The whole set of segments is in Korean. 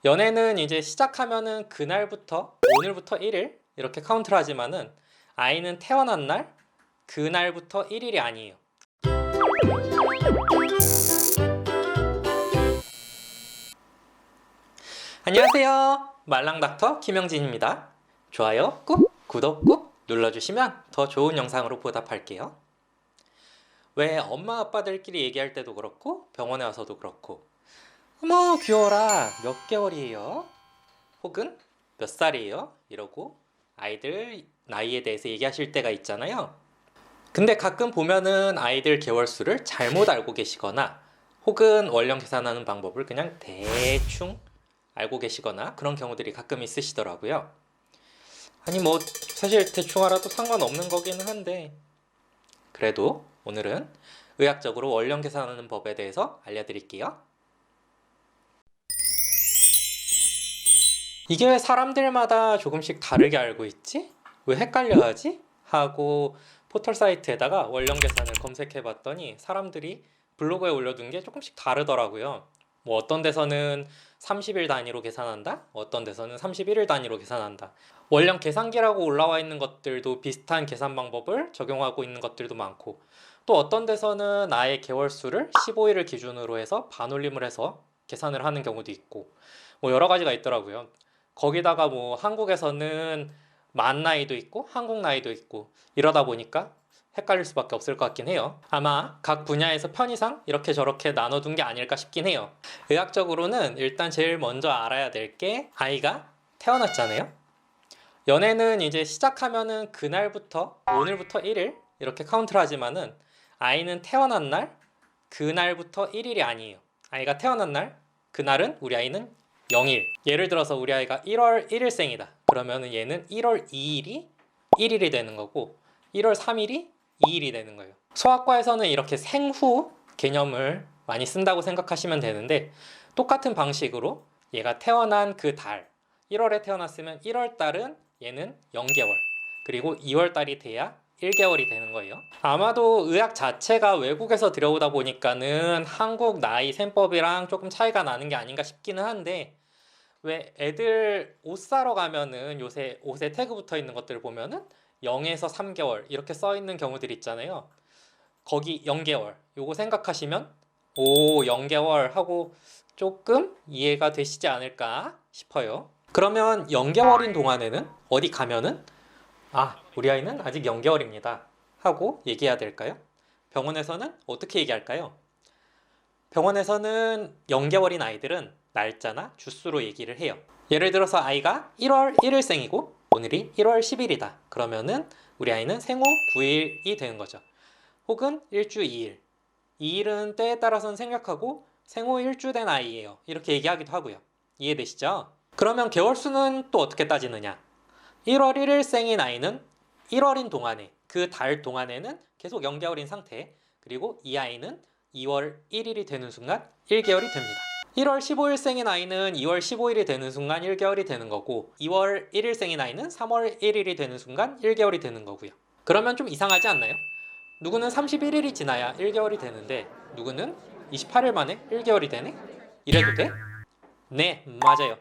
연애는 이제 시작하면은 그날부터 오늘부터 1일 이렇게 카운트를 하지만은 아이는 태어난 날 그날부터 1일이 아니에요. 안녕하세요. 말랑닥터 김영진입니다. 좋아요 꾹, 구독 꾹 눌러주시면 더 좋은 영상으로 보답할게요. 왜 엄마 아빠들끼리 얘기할 때도 그렇고 병원에 와서도 그렇고 어머 귀여워라 몇 개월이에요? 혹은 몇 살이에요? 이러고 아이들 나이에 대해서 얘기하실 때가 있잖아요. 근데 가끔 보면은 아이들 개월수를 잘못 알고 계시거나 혹은 원령 계산하는 방법을 그냥 대충 알고 계시거나 그런 경우들이 가끔 있으시더라고요. 아니 뭐 사실 대충 알아도 상관없는 거기는 한데 그래도 오늘은 의학적으로 원령 계산하는 법에 대해서 알려드릴게요. 이게 왜 사람들마다 조금씩 다르게 알고 있지? 왜 헷갈려 하지? 하고 포털 사이트에다가 원령 계산을 검색해 봤더니 사람들이 블로그에 올려둔 게 조금씩 다르더라고요. 뭐 어떤 데서는 30일 단위로 계산한다? 어떤 데서는 31일 단위로 계산한다. 원령 계산기라고 올라와 있는 것들도 비슷한 계산 방법을 적용하고 있는 것들도 많고 또 어떤 데서는 아예 개월수를 15일을 기준으로 해서 반올림을 해서 계산을 하는 경우도 있고 뭐 여러 가지가 있더라고요. 거기다가 뭐 한국에서는 만 나이도 있고 한국 나이도 있고 이러다 보니까 헷갈릴 수밖에 없을 것 같긴 해요. 아마 각 분야에서 편의상 이렇게 저렇게 나눠둔 게 아닐까 싶긴 해요. 의학적으로는 일단 제일 먼저 알아야 될 게 아이가 태어났잖아요. 연애는 이제 시작하면은 그날부터 오늘부터 1일 이렇게 카운트를 하지만은 아이는 태어난 날 그날부터 1일이 아니에요. 아이가 태어난 날 그날은 우리 아이는 0일. 예를 들어서 우리 아이가 1월 1일생이다. 그러면은 얘는 1월 2일이 1일이 되는 거고 1월 3일이 2일이 되는 거예요. 소아과에서는 이렇게 생후 개념을 많이 쓴다고 생각하시면 되는데 똑같은 방식으로 얘가 태어난 그 달 1월에 태어났으면 1월 달은 얘는 0개월 그리고 2월 달이 돼야 1개월이 되는 거예요. 아마도 의학 자체가 외국에서 들여오다 보니까는 한국 나이 셈법이랑 조금 차이가 나는 게 아닌가 싶기는 한데 왜 애들 옷 사러 가면은 요새 옷에 태그 붙어 있는 것들을 보면은 0에서 3개월 이렇게 써 있는 경우들 있잖아요. 거기 0개월 요거 생각하시면 오 0개월 하고 조금 이해가 되시지 않을까 싶어요. 그러면 0개월인 동안에는 어디 가면은 우리 아이는 아직 0개월입니다 하고 얘기해야 될까요? 병원에서는 어떻게 얘기할까요? 병원에서는 0개월인 아이들은 날짜나 주수로 얘기를 해요. 예를 들어서 아이가 1월 1일생이고 오늘이 1월 10일이다. 그러면은 우리 아이는 생후 9일이 되는 거죠. 혹은 일주 2일. 2일은 때에 따라서는 생략하고 생후 일주 된 아이예요. 이렇게 얘기하기도 하고요. 이해되시죠? 그러면 개월수는 또 어떻게 따지느냐? 1월 1일생인 아이는 1월인 동안에 그 달 동안에는 계속 0개월인 상태 그리고 이 아이는 2월 1일이 되는 순간 1개월이 됩니다. 1월 15일생인 아이는 2월 15일이 되는 순간 1개월이 되는 거고 2월 1일생인 아이는 3월 1일이 되는 순간 1개월이 되는 거고요. 그러면 좀 이상하지 않나요? 누구는 31일이 지나야 1개월이 되는데 누구는 28일 만에 1개월이 되네? 이래도 돼? 네, 맞아요.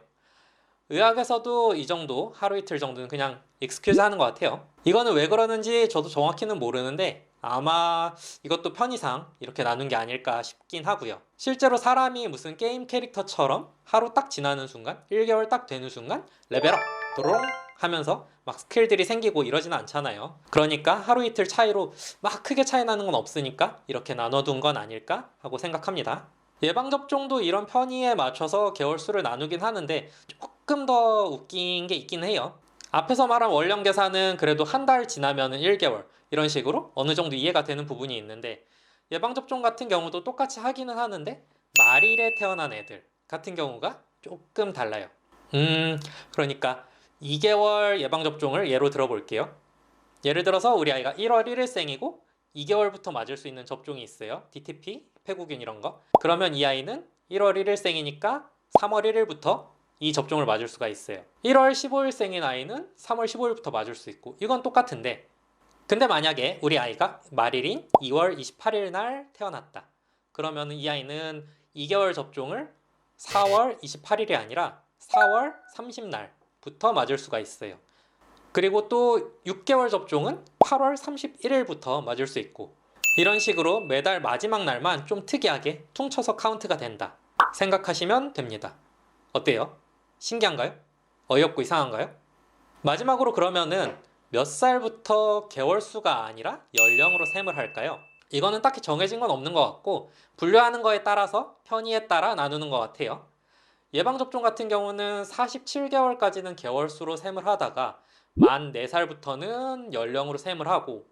의학에서도 이 정도 하루 이틀 정도는 그냥 익스큐즈 하는 것 같아요. 이거는 왜 그러는지 저도 정확히는 모르는데 아마 이것도 편의상 이렇게 나눈 게 아닐까 싶긴 하고요. 실제로 사람이 무슨 게임 캐릭터처럼 하루 딱 지나는 순간 1개월 딱 되는 순간 레벨업 도롱 하면서 막 스킬들이 생기고 이러지는 않잖아요. 그러니까 하루 이틀 차이로 막 크게 차이 나는 건 없으니까 이렇게 나눠둔 건 아닐까 하고 생각합니다. 예방접종도 이런 편의에 맞춰서 개월수를 나누긴 하는데 조금 더 웃긴 게 있긴 해요. 앞에서 말한 원령 계산은 그래도 한 달 지나면 1개월 이런 식으로 어느 정도 이해가 되는 부분이 있는데 예방접종 같은 경우도 똑같이 하기는 하는데 말일에 태어난 애들 같은 경우가 조금 달라요. 그러니까 2개월 예방접종을 예로 들어볼게요. 예를 들어서 우리 아이가 1월 1일생이고 2개월부터 맞을 수 있는 접종이 있어요. DTP, 폐구균 이런 거. 그러면 이 아이는 1월 1일생이니까 3월 1일부터 이 접종을 맞을 수가 있어요. 1월 15일생인 아이는 3월 15일부터 맞을 수 있고 이건 똑같은데 근데 만약에 우리 아이가 말일인 2월 28일 날 태어났다. 그러면 이 아이는 2개월 접종을 4월 28일이 아니라 4월 30날부터 맞을 수가 있어요. 그리고 또 6개월 접종은 8월 31일부터 맞을 수 있고, 이런 식으로 매달 마지막 날만 좀 특이하게 퉁쳐서 카운트가 된다 생각하시면 됩니다. 어때요? 신기한가요? 어이없고 이상한가요? 마지막으로 그러면은 몇 살부터 개월수가 아니라 연령으로 셈을 할까요? 이거는 딱히 정해진 건 없는 것 같고, 분류하는 거에 따라서 편의에 따라 나누는 것 같아요. 예방접종 같은 경우는 47개월까지는 개월수로 셈을 하다가 만 4살부터는 연령으로 셈을 하고,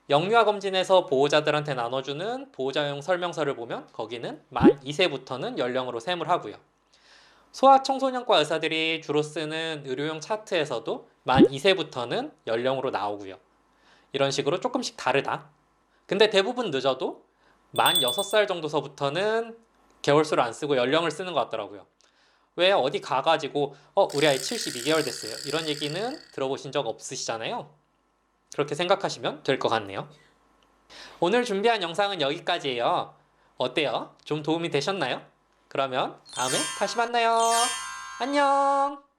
영유아 검진에서 보호자들한테 나눠주는 보호자용 설명서를 보면 거기는 만 2세부터는 연령으로 셈을 하고요. 소아청소년과 의사들이 주로 쓰는 의료용 차트에서도 만 2세부터는 연령으로 나오고요. 이런 식으로 조금씩 다르다. 근데 대부분 늦어도 만 6살 정도서부터는 개월수를 안 쓰고 연령을 쓰는 것 같더라고요. 왜 어디 가가지고 우리 아이 72개월 됐어요, 이런 얘기는 들어보신 적 없으시잖아요. 그렇게 생각하시면 될 것 같네요. 오늘 준비한 영상은 여기까지예요. 어때요? 좀 도움이 되셨나요? 그러면 다음에 다시 만나요. 안녕!